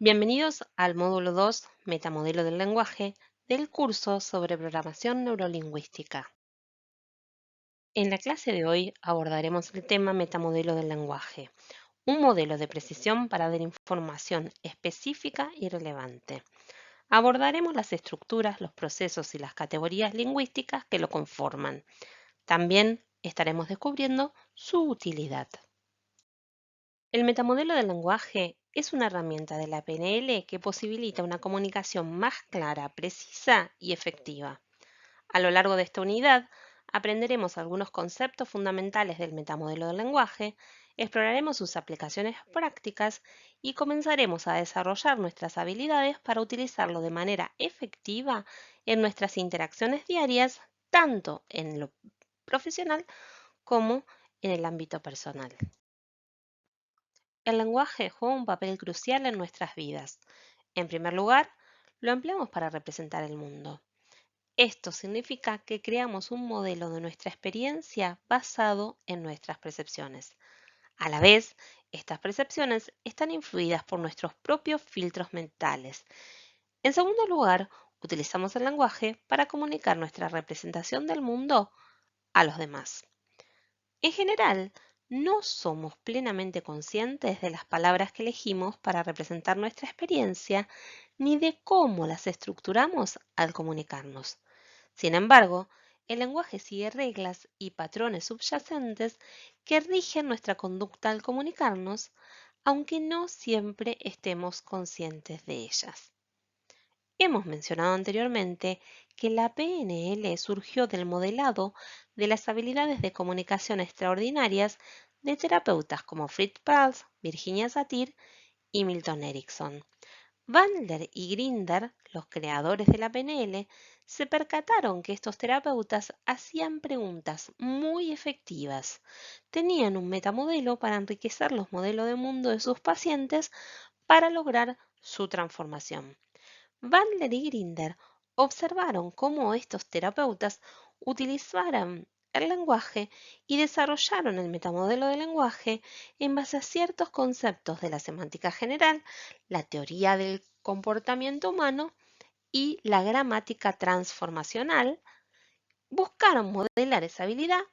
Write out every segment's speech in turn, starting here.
Bienvenidos al módulo 2, Metamodelo del lenguaje, del curso sobre programación neurolingüística. En la clase de hoy abordaremos el tema Metamodelo del lenguaje, un modelo de precisión para dar información específica y relevante. Abordaremos las estructuras, los procesos y las categorías lingüísticas que lo conforman. También estaremos descubriendo su utilidad. El metamodelo del lenguaje es una herramienta de la PNL que posibilita una comunicación más clara, precisa y efectiva. A lo largo de esta unidad, aprenderemos algunos conceptos fundamentales del metamodelo del lenguaje, exploraremos sus aplicaciones prácticas y comenzaremos a desarrollar nuestras habilidades para utilizarlo de manera efectiva en nuestras interacciones diarias, tanto en lo profesional como en el ámbito personal. El lenguaje juega un papel crucial en nuestras vidas. En primer lugar, lo empleamos para representar el mundo. Esto significa que creamos un modelo de nuestra experiencia basado en nuestras percepciones. A la vez, estas percepciones están influidas por nuestros propios filtros mentales. En segundo lugar, utilizamos el lenguaje para comunicar nuestra representación del mundo a los demás. En general, no somos plenamente conscientes de las palabras que elegimos para representar nuestra experiencia ni de cómo las estructuramos al comunicarnos. Sin embargo, el lenguaje sigue reglas y patrones subyacentes que rigen nuestra conducta al comunicarnos, aunque no siempre estemos conscientes de ellas. Hemos mencionado anteriormente que la PNL surgió del modelado de las habilidades de comunicación extraordinarias de terapeutas como Fritz Perls, Virginia Satir y Milton Erickson. Bandler y Grinder, los creadores de la PNL, se percataron que estos terapeutas hacían preguntas muy efectivas. Tenían un metamodelo para enriquecer los modelos de mundo de sus pacientes para lograr su transformación. Bandler y Grinder observaron cómo estos terapeutas utilizaran el lenguaje y desarrollaron el metamodelo del lenguaje en base a ciertos conceptos de la semántica general, la teoría del comportamiento humano y la gramática transformacional. Buscaron modelar esa habilidad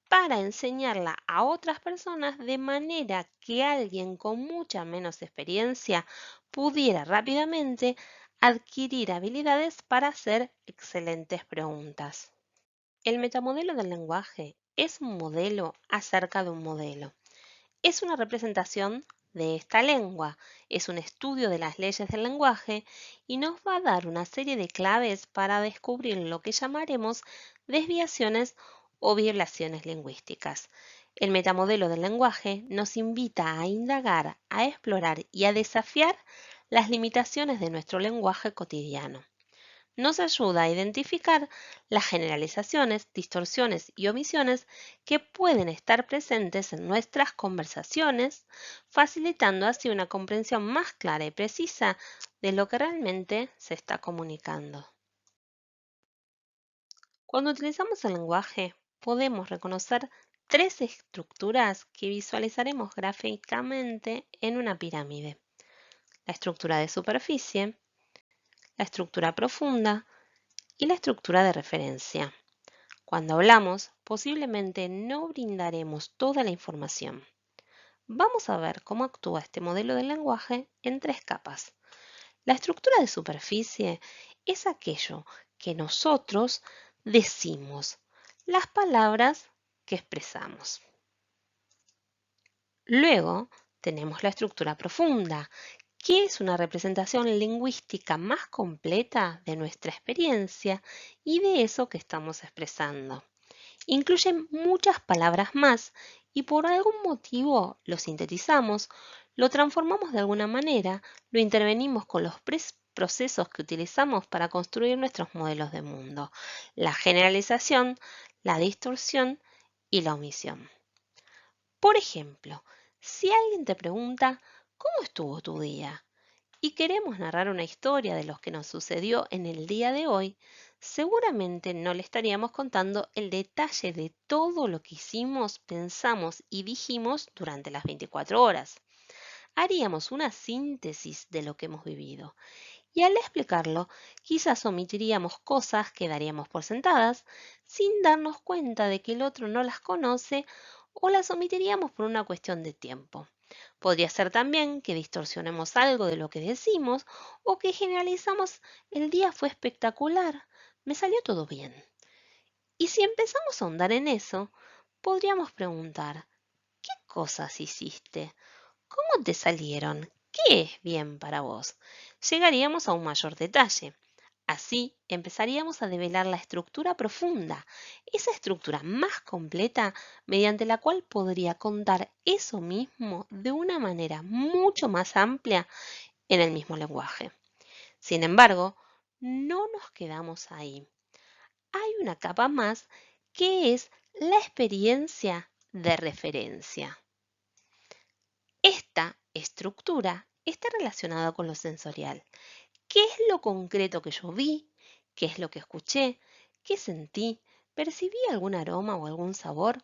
para enseñarla a otras personas de manera que alguien con mucha menos experiencia pudiera rápidamente adquirir habilidades para hacer excelentes preguntas. El metamodelo del lenguaje es un modelo acerca de un modelo. Es una representación de esta lengua, es un estudio de las leyes del lenguaje y nos va a dar una serie de claves para descubrir lo que llamaremos desviaciones o violaciones lingüísticas. El metamodelo del lenguaje nos invita a indagar, a explorar y a desafiar las limitaciones de nuestro lenguaje cotidiano. Nos ayuda a identificar las generalizaciones, distorsiones y omisiones que pueden estar presentes en nuestras conversaciones, facilitando así una comprensión más clara y precisa de lo que realmente se está comunicando. Cuando utilizamos el lenguaje, podemos reconocer tres estructuras que visualizaremos gráficamente en una pirámide: la estructura de superficie, la estructura profunda y la estructura de referencia. Cuando hablamos, posiblemente no brindaremos toda la información. Vamos a ver cómo actúa este modelo del lenguaje en tres capas. La estructura de superficie es aquello que nosotros decimos, las palabras que expresamos. Luego tenemos la estructura profunda, que es una representación lingüística más completa de nuestra experiencia y de eso que estamos expresando. Incluye muchas palabras más y por algún motivo lo sintetizamos, lo transformamos de alguna manera, lo intervenimos con los procesos que utilizamos para construir nuestros modelos de mundo: la generalización, la distorsión y la omisión. Por ejemplo, si alguien te pregunta ¿cómo estuvo tu día?, y queremos narrar una historia de lo que nos sucedió en el día de hoy, seguramente no le estaríamos contando el detalle de todo lo que hicimos, pensamos y dijimos durante las 24 horas. haríamos una síntesis de lo que hemos vivido. Y al explicarlo, quizás omitiríamos cosas que daríamos por sentadas sin darnos cuenta de que el otro no las conoce o las omitiríamos por una cuestión de tiempo. Podría ser también que distorsionemos algo de lo que decimos o que generalizamos el día fue espectacular, me salió todo bien. Y si empezamos a ahondar en eso, podríamos preguntar, ¿qué cosas hiciste? ¿Cómo te salieron? ¿Qué es bien para vos? Llegaríamos a un mayor detalle. Así empezaríamos a develar la estructura profunda, esa estructura más completa mediante la cual podría contar eso mismo de una manera mucho más amplia en el mismo lenguaje. Sin embargo, no nos quedamos ahí. Hay una capa más que es la experiencia de referencia. Esta estructura está relacionada con lo sensorial. ¿Qué es lo concreto que yo vi? ¿Qué es lo que escuché? ¿Qué sentí? ¿Percibí algún aroma o algún sabor?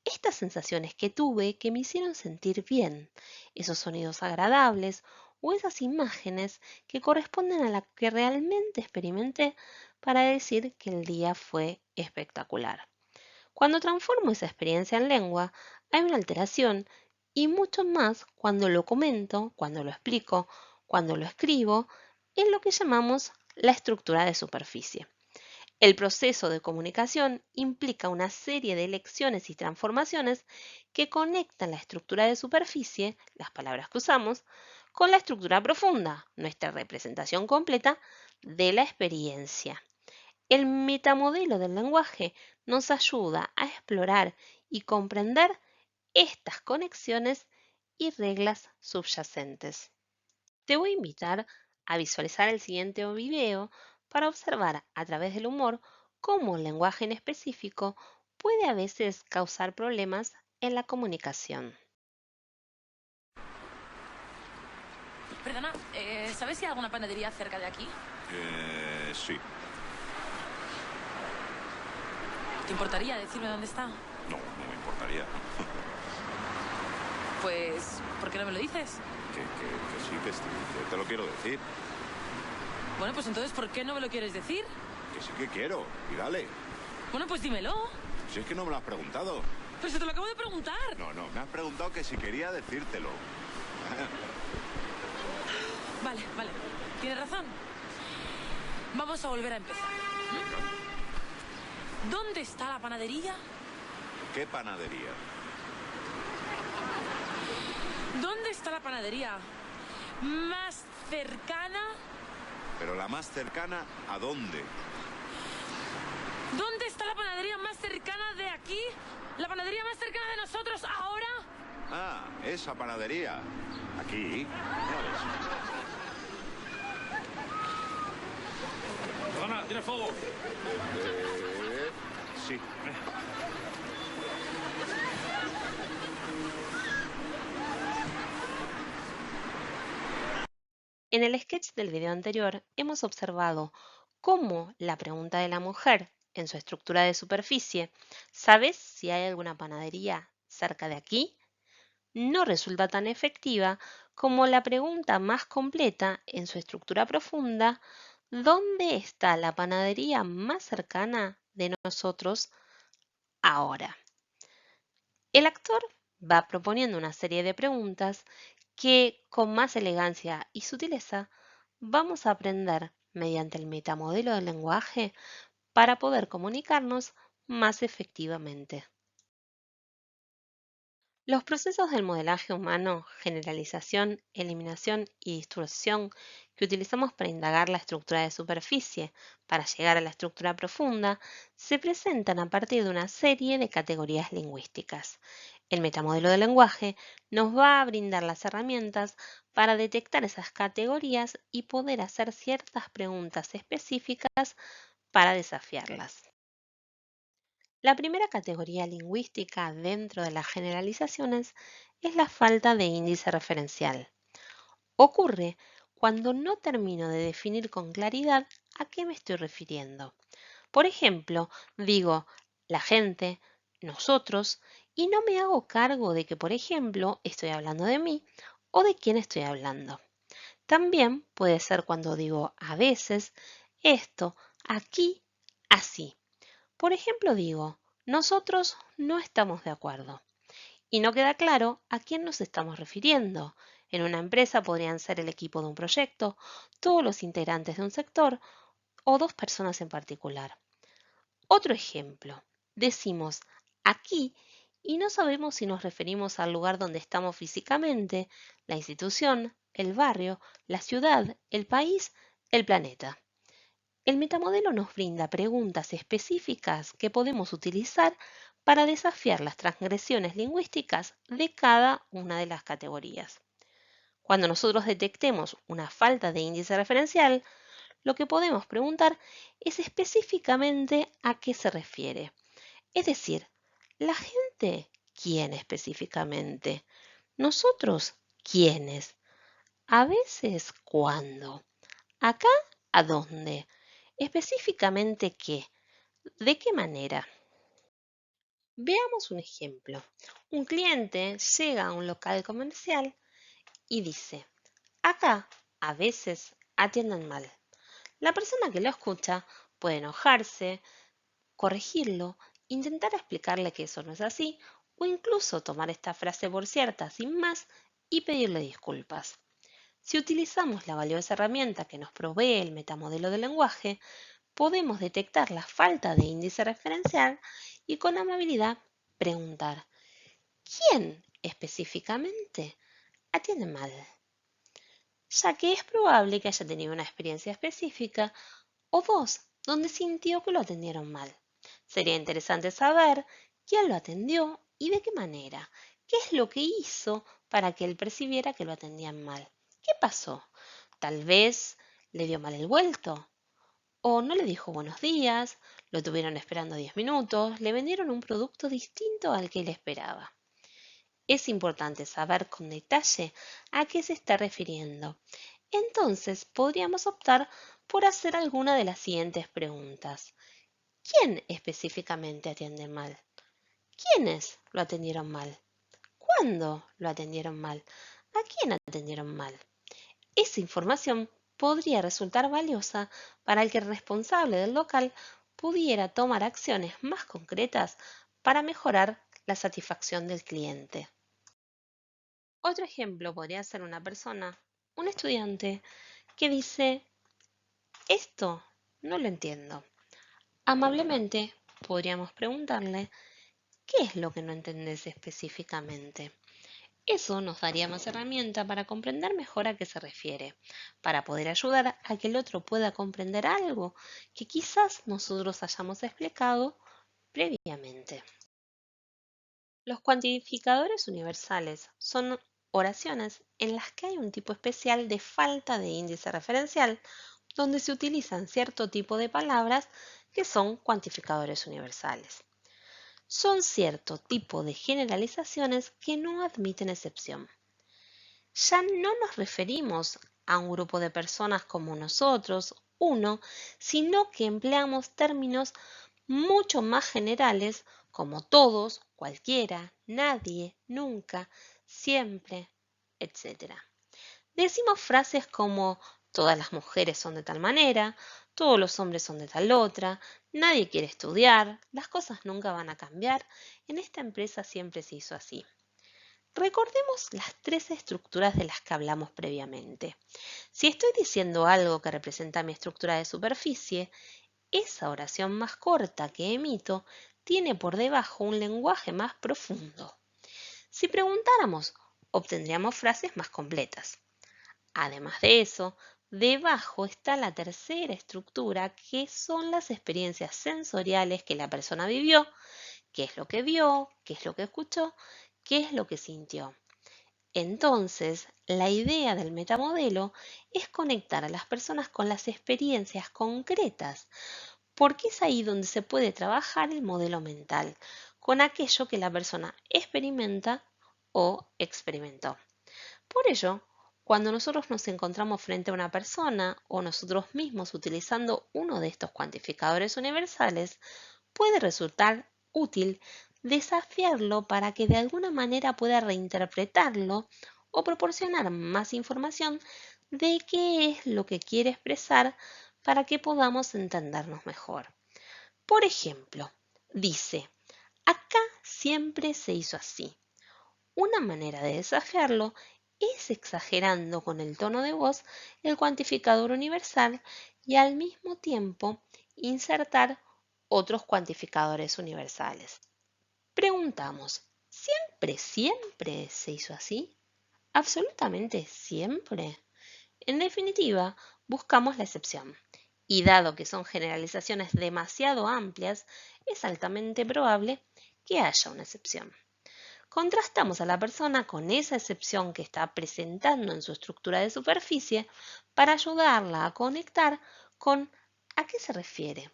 Estas sensaciones que tuve que me hicieron sentir bien, esos sonidos agradables o esas imágenes que corresponden a la que realmente experimenté para decir que el día fue espectacular. Cuando transformo esa experiencia en lengua, hay una alteración y mucho más cuando lo comento, cuando lo explico, cuando lo escribo, en lo que llamamos la estructura de superficie. El proceso de comunicación implica una serie de elecciones y transformaciones que conectan la estructura de superficie, las palabras que usamos, con la estructura profunda, nuestra representación completa de la experiencia. El metamodelo del lenguaje nos ayuda a explorar y comprender estas conexiones y reglas subyacentes. Te voy a invitar a visualizar el siguiente video para observar a través del humor cómo el lenguaje en específico puede a veces causar problemas en la comunicación. Perdona, ¿sabes si hay alguna panadería cerca de aquí? Sí. ¿Te importaría decirme dónde está? No, no me importaría. Pues, ¿por qué no me lo dices? Que sí, que te lo quiero decir. Bueno, pues entonces, ¿por qué no me lo quieres decir? Que sí que quiero. Y dale. Bueno, pues dímelo. Si es que no me lo has preguntado. Pero se te lo acabo de preguntar. No, me has preguntado que si quería decírtelo. Vale, vale. Tienes razón. Vamos a volver a empezar. ¿Dónde está la panadería? ¿Qué panadería? ¿Dónde está la panadería más cercana? Pero la más cercana, ¿a dónde? ¿Dónde está la panadería más cercana de aquí? ¿La panadería más cercana de nosotros ahora? Ah, esa panadería. Aquí. Ya ves. Ana, ¿tienes fuego? Sí. En el sketch del video anterior hemos observado cómo la pregunta de la mujer en su estructura de superficie, ¿sabes si hay alguna panadería cerca de aquí? No resulta tan efectiva como la pregunta más completa en su estructura profunda, ¿dónde está la panadería más cercana de nosotros ahora? El actor va proponiendo una serie de preguntas que, con más elegancia y sutileza, vamos a aprender mediante el metamodelo del lenguaje para poder comunicarnos más efectivamente. Los procesos del modelaje humano, generalización, eliminación y distorsión que utilizamos para indagar la estructura de superficie para llegar a la estructura profunda se presentan a partir de una serie de categorías lingüísticas. El metamodelo del lenguaje nos va a brindar las herramientas para detectar esas categorías y poder hacer ciertas preguntas específicas para desafiarlas. La primera categoría lingüística dentro de las generalizaciones es la falta de índice referencial. Ocurre cuando no termino de definir con claridad a qué me estoy refiriendo. Por ejemplo, digo la gente, nosotros, y no me hago cargo de que, por ejemplo, estoy hablando de mí o de quién estoy hablando. También puede ser cuando digo a veces, esto, aquí, así. Por ejemplo, digo, nosotros no estamos de acuerdo. Y no queda claro a quién nos estamos refiriendo. En una empresa podrían ser el equipo de un proyecto, todos los integrantes de un sector o dos personas en particular. Otro ejemplo, decimos aquí y no sabemos si nos referimos al lugar donde estamos físicamente, la institución, el barrio, la ciudad, el país, el planeta. El metamodelo nos brinda preguntas específicas que podemos utilizar para desafiar las transgresiones lingüísticas de cada una de las categorías. Cuando nosotros detectemos una falta de índice referencial, lo que podemos preguntar es específicamente a qué se refiere. Es decir, la gente, ¿quién específicamente? Nosotros, ¿quiénes? A veces, ¿cuándo? Acá, ¿a dónde? Específicamente, ¿qué? ¿De qué manera? Veamos un ejemplo. Un cliente llega a un local comercial y dice, acá a veces atienden mal. La persona que lo escucha puede enojarse, corregirlo, intentar explicarle que eso no es así o incluso tomar esta frase por cierta sin más y pedirle disculpas. Si utilizamos la valiosa herramienta que nos provee el metamodelo del lenguaje, podemos detectar la falta de índice referencial y con amabilidad preguntar, ¿quién específicamente atiende mal? Ya que es probable que haya tenido una experiencia específica o dos donde sintió que lo atendieron mal. Sería interesante saber quién lo atendió y de qué manera. ¿Qué es lo que hizo para que él percibiera que lo atendían mal? ¿Qué pasó? Tal vez le dio mal el vuelto. O no le dijo buenos días, lo tuvieron esperando 10 minutos, le vendieron un producto distinto al que él esperaba. Es importante saber con detalle a qué se está refiriendo. Entonces podríamos optar por hacer alguna de las siguientes preguntas. ¿Quién específicamente atiende mal? ¿Quiénes lo atendieron mal? ¿Cuándo lo atendieron mal? ¿A quién atendieron mal? Esa información podría resultar valiosa para el que el responsable del local pudiera tomar acciones más concretas para mejorar la satisfacción del cliente. Otro ejemplo podría ser una persona, un estudiante, que dice, esto no lo entiendo. Amablemente podríamos preguntarle, ¿qué es lo que no entendés específicamente? Eso nos daría más herramienta para comprender mejor a qué se refiere, para poder ayudar a que el otro pueda comprender algo que quizás nosotros hayamos explicado previamente. Los cuantificadores universales son oraciones en las que hay un tipo especial de falta de índice referencial, donde se utilizan cierto tipo de palabras que son cuantificadores universales. Son cierto tipo de generalizaciones que no admiten excepción. Ya no nos referimos a un grupo de personas como nosotros, uno, sino que empleamos términos mucho más generales como todos, cualquiera, nadie, nunca, siempre, etc. Decimos frases como todas las mujeres son de tal manera, todos los hombres son de tal otra, nadie quiere estudiar, las cosas nunca van a cambiar, en esta empresa siempre se hizo así. Recordemos las tres estructuras de las que hablamos previamente. Si estoy diciendo algo que representa mi estructura de superficie, esa oración más corta que emito tiene por debajo un lenguaje más profundo. Si preguntáramos, obtendríamos frases más completas. Además de eso, debajo está la tercera estructura, que son las experiencias sensoriales que la persona vivió, qué es lo que vio, qué es lo que escuchó, qué es lo que sintió. Entonces, la idea del metamodelo es conectar a las personas con las experiencias concretas, porque es ahí donde se puede trabajar el modelo mental, con aquello que la persona experimenta o experimentó. Por ello, cuando nosotros nos encontramos frente a una persona o nosotros mismos utilizando uno de estos cuantificadores universales, puede resultar útil desafiarlo para que de alguna manera pueda reinterpretarlo o proporcionar más información de qué es lo que quiere expresar para que podamos entendernos mejor. Por ejemplo, dice, acá siempre se hizo así. Una manera de desafiarlo es exagerando con el tono de voz el cuantificador universal y al mismo tiempo insertar otros cuantificadores universales. Preguntamos, ¿siempre se hizo así? ¿Absolutamente siempre? En definitiva, buscamos la excepción. Y dado que son generalizaciones demasiado amplias, es altamente probable que haya una excepción. Contrastamos a la persona con esa excepción que está presentando en su estructura de superficie para ayudarla a conectar con a qué se refiere,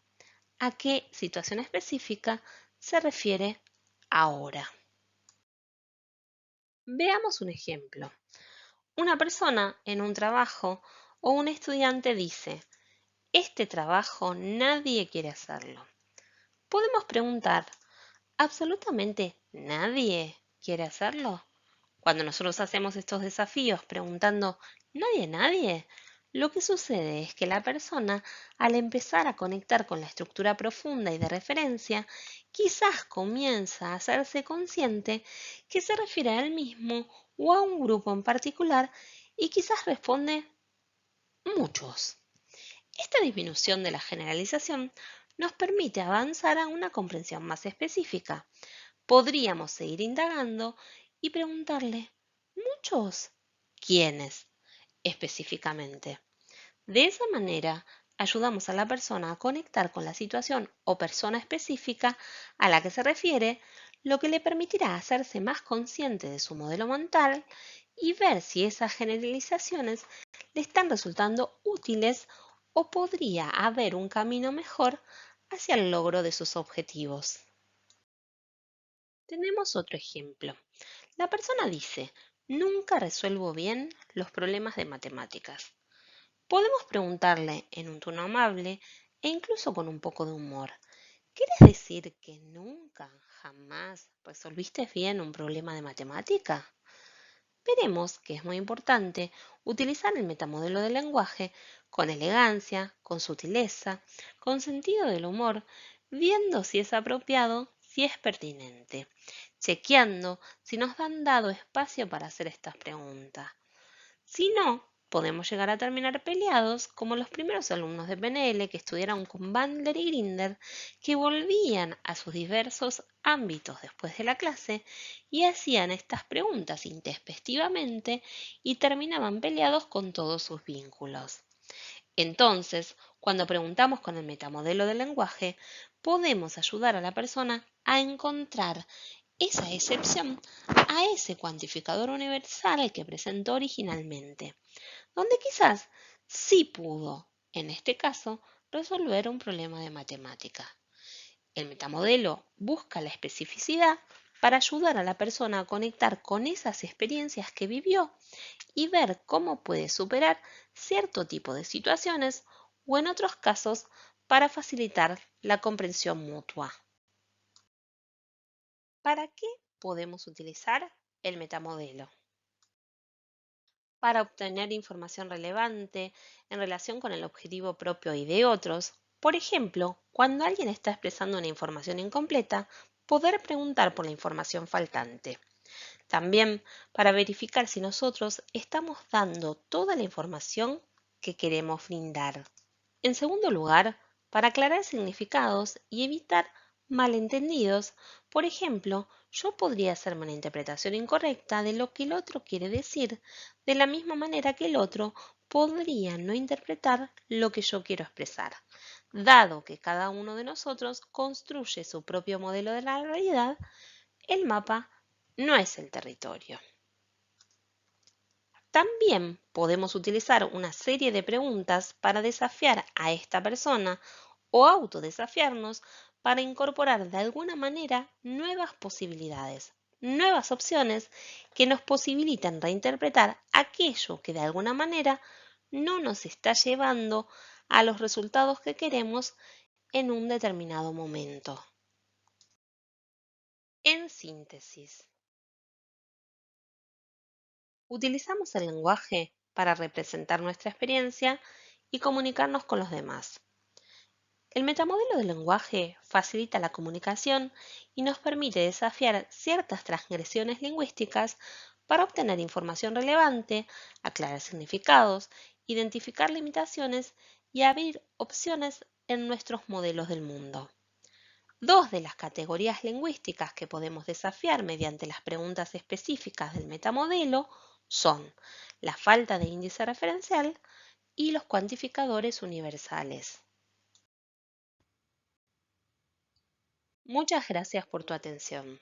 a qué situación específica se refiere ahora. Veamos un ejemplo. Una persona en un trabajo o un estudiante dice, este trabajo nadie quiere hacerlo. Podemos preguntar, ¿absolutamente nadie quiere hacerlo? Cuando nosotros hacemos estos desafíos preguntando nadie, lo que sucede es que la persona, al empezar a conectar con la estructura profunda y de referencia, quizás comienza a hacerse consciente que se refiere a él mismo o a un grupo en particular y quizás responde muchos. Esta disminución de la generalización nos permite avanzar a una comprensión más específica. Podríamos seguir indagando y preguntarle, ¿muchos? ¿Quiénes? Específicamente. De esa manera, ayudamos a la persona a conectar con la situación o persona específica a la que se refiere, lo que le permitirá hacerse más consciente de su modelo mental y ver si esas generalizaciones le están resultando útiles o podría haber un camino mejor hacia el logro de sus objetivos. Tenemos otro ejemplo. La persona dice, nunca resuelvo bien los problemas de matemáticas. Podemos preguntarle en un tono amable e incluso con un poco de humor, ¿quieres decir que nunca, jamás resolviste bien un problema de matemática? Veremos que es muy importante utilizar el metamodelo del lenguaje con elegancia, con sutileza, con sentido del humor, viendo si es apropiado, si es pertinente, chequeando si nos han dado espacio para hacer estas preguntas. Si no, podemos llegar a terminar peleados como los primeros alumnos de PNL que estudiaron con Bandler y Grinder, que volvían a sus diversos ámbitos después de la clase y hacían estas preguntas intempestivamente y terminaban peleados con todos sus vínculos. Entonces, cuando preguntamos con el metamodelo del lenguaje, podemos ayudar a la persona a encontrar esa excepción a ese cuantificador universal que presentó originalmente, donde quizás sí pudo, en este caso, resolver un problema de matemática. El metamodelo busca la especificidad para ayudar a la persona a conectar con esas experiencias que vivió y ver cómo puede superar cierto tipo de situaciones o en otros casos para facilitar la comprensión mutua. ¿Para qué podemos utilizar el metamodelo? Para obtener información relevante en relación con el objetivo propio y de otros. Por ejemplo, cuando alguien está expresando una información incompleta, poder preguntar por la información faltante. También para verificar si nosotros estamos dando toda la información que queremos brindar. En segundo lugar, para aclarar significados y evitar malentendidos, por ejemplo, yo podría hacerme una interpretación incorrecta de lo que el otro quiere decir, de la misma manera que el otro podría no interpretar lo que yo quiero expresar, dado que cada uno de nosotros construye su propio modelo de la realidad. El mapa no es el territorio. También podemos utilizar una serie de preguntas para desafiar a esta persona o autodesafiarnos para incorporar de alguna manera nuevas posibilidades, nuevas opciones que nos posibilitan reinterpretar aquello que de alguna manera no nos está llevando a los resultados que queremos en un determinado momento. En síntesis, Utilizamos el lenguaje para representar nuestra experiencia y comunicarnos con los demás. El metamodelo del lenguaje facilita la comunicación y nos permite desafiar ciertas transgresiones lingüísticas para obtener información relevante, aclarar significados, identificar limitaciones y abrir opciones en nuestros modelos del mundo. Dos de las categorías lingüísticas que podemos desafiar mediante las preguntas específicas del metamodelo son la falta de índice referencial y los cuantificadores universales. Muchas gracias por tu atención.